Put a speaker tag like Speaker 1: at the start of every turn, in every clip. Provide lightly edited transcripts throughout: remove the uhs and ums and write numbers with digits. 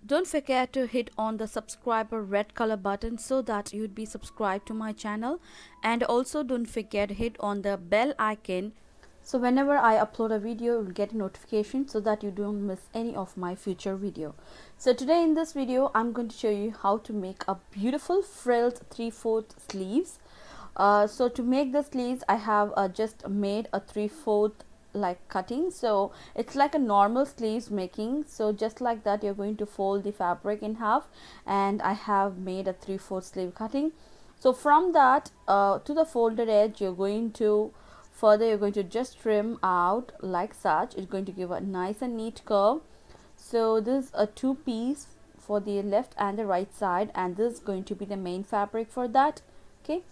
Speaker 1: Don't forget to hit on the subscriber red color button so that you'd be subscribed to my channel, and also don't forget to hit on the bell icon so whenever I upload a video you'll get a notification so that you don't miss any of my future video. So today in this video I'm going to show you how to make a beautiful frilled 3/4 sleeves. So to make the sleeves I have just made a 3/4 like cutting, so it's like a normal sleeves making. So just like that you're going to fold the fabric in half, and I have made a 3/4 sleeve cutting. So from that to the folded edge you're going to just trim out like such. It's going to give a nice and neat curve. So this is a two piece for the left and the right side, and this is going to be the main fabric for that. Okay,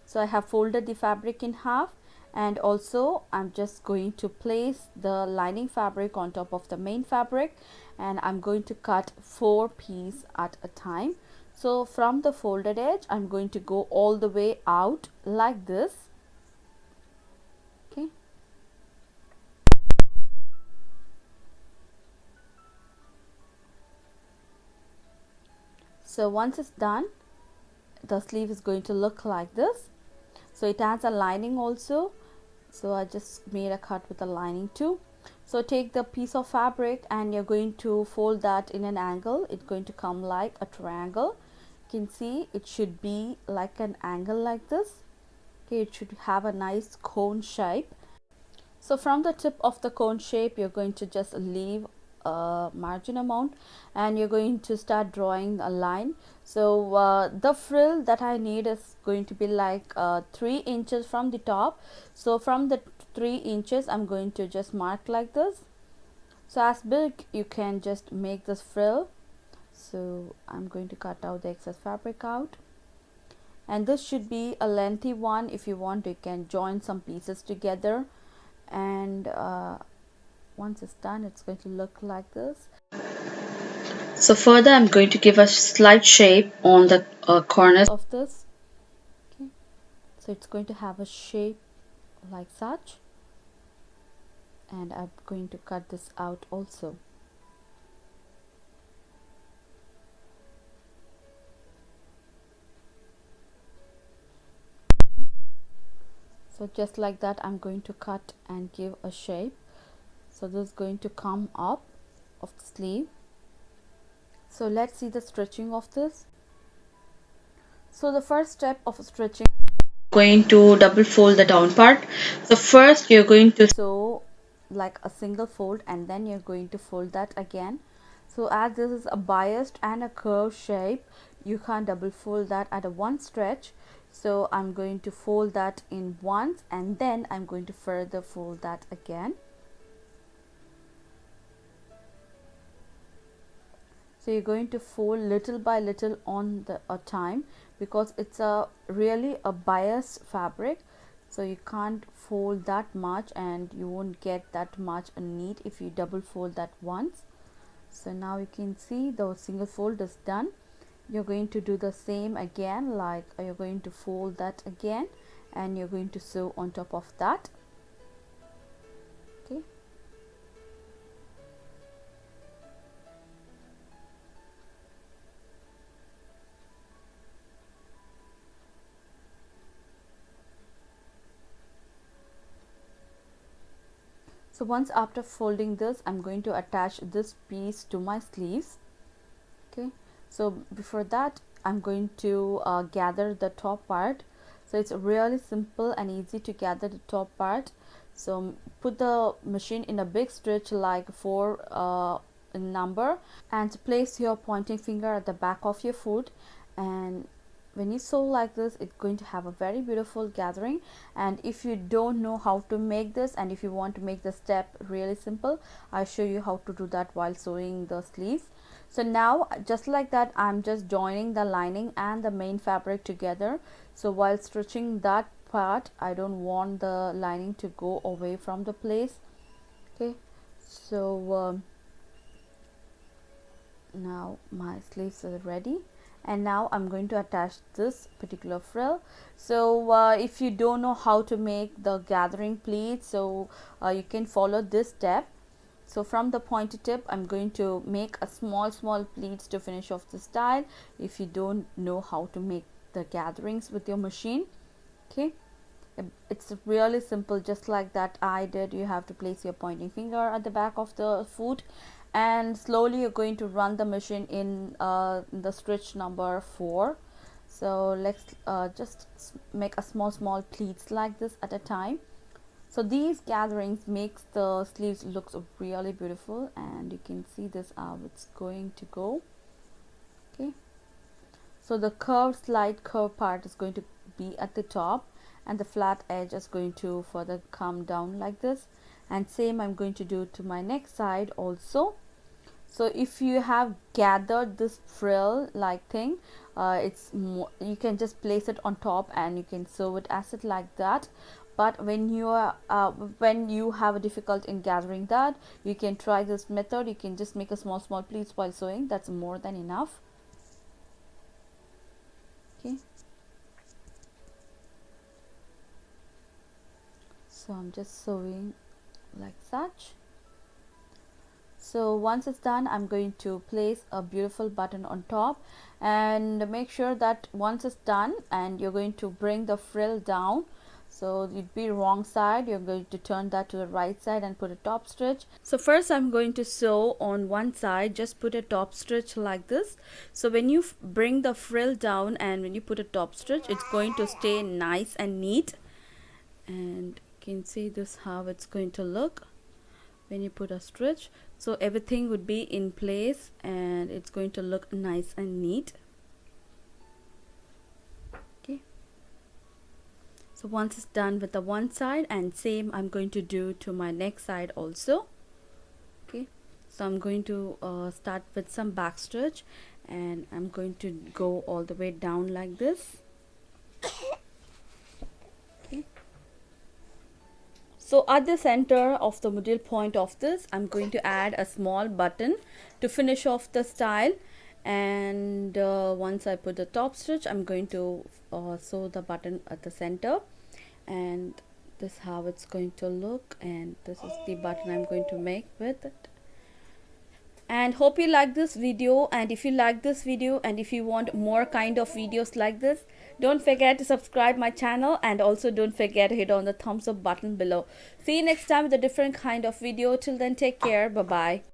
Speaker 1: so I have folded the fabric in half, and also I'm just going to place the lining fabric on top of the main fabric, and I'm going to cut 4 pieces at a time. So from the folded edge I'm going to go all the way out like this. Okay, so once it's done the sleeve is going to look like this. So it has a lining also, so I just made a cut with a lining too. So take the piece of fabric and you're going to fold that in an angle. It's going to come like a triangle. You can see it should be like an angle like this. Okay, it should have a nice cone shape. So from the tip of the cone shape you're going to just leave a margin amount, and you're going to start drawing a line. So the frill that I need is going to be like 3 inches from the top. So from the 3 inches I'm going to just mark like this. So as big you can just make this frill. So I'm going to cut out the excess fabric out, and this should be a lengthy one. If you want you can join some pieces together, and once it's done it's going to look like this. So further I'm going to give a slight shape on the corners of this. Okay, so it's going to have a shape like such, and I'm going to cut this out also. So just like that I'm going to cut and give a shape. So this is going to come up of the sleeve. So let's see the stretching of this. So the first step of stretching, going to double fold the down part. So first you're going to sew like a single fold, and then you're going to fold that again. So as this is a biased and a curved shape, you can't double fold that at a one stretch. So I'm going to fold that in once, and then I'm going to further fold that again. So you're going to fold little by little on the time, because it's a really a bias fabric, so you can't fold that much and you won't get that much neat if you double fold that once. So now you can see the single fold is done. You're going to do the same again, like you're going to fold that again and you're going to sew on top of that. Okay, so once after folding this I'm going to attach this piece to my sleeves. Okay, so before that I'm going to gather the top part. So it's really simple and easy to gather the top part. So put the machine in a big stitch like 4 in number, and place your pointing finger at the back of your foot, and when you sew like this it's going to have a very beautiful gathering. And if you don't know how to make this, and if you want to make the step really simple, I'll show you how to do that while sewing the sleeves. So now just like that I'm just joining the lining and the main fabric together. So while stitching that part I don't want the lining to go away from the place. Okay, so now my sleeves are ready, and now I'm going to attach this particular frill. So if you don't know how to make the gathering pleats, so you can follow this step. So from the pointy tip, I'm going to make a small pleats to finish off the style if you don't know how to make the gatherings with your machine. Okay, it's really simple, just like that I did. You have to place your pointing finger at the back of the foot, and slowly you're going to run the machine in the stitch number 4. So let's just make a small pleats like this at a time. So these gatherings makes the sleeves looks really beautiful, and you can see this how it's going to go. Okay, so the slight curve part is going to be at the top, and the flat edge is going to further come down like this. And same I'm going to do to my next side also. So if you have gathered this frill like thing, you can just place it on top and you can sew it as it like that. But when you have a difficult in gathering that, you can try this method. You can just make a small pleats while sewing. That's more than enough. Okay, so I'm just sewing like such. So once it's done, I'm going to place a beautiful button on top, and make sure that once it's done and you're going to bring the frill down, so it'd be wrong side, you're going to turn that to the right side and put a top stitch. So first I'm going to sew on one side, just put a top stitch like this. So when you bring the frill down and when you put a top stitch, it's going to stay nice and neat, and you can see this how it's going to look when you put a stitch. So everything would be in place and it's going to look nice and neat. Okay, so once it's done with the one side, and same I'm going to do to my next side also. Okay, so I'm going to start with some back stitch, and I'm going to go all the way down like this. So at the center of the middle point of this, I'm going to add a small button to finish off the style. And once I put the top stitch, I'm going to sew the button at the center, and this is how it's going to look, and this is the button I'm going to make with it. And hope you like this video, and if you like this video and if you want more kind of videos like this, don't forget to subscribe my channel, and also don't forget to hit on the thumbs up button below. See you next time with a different kind of video. Till then, take care. Bye bye.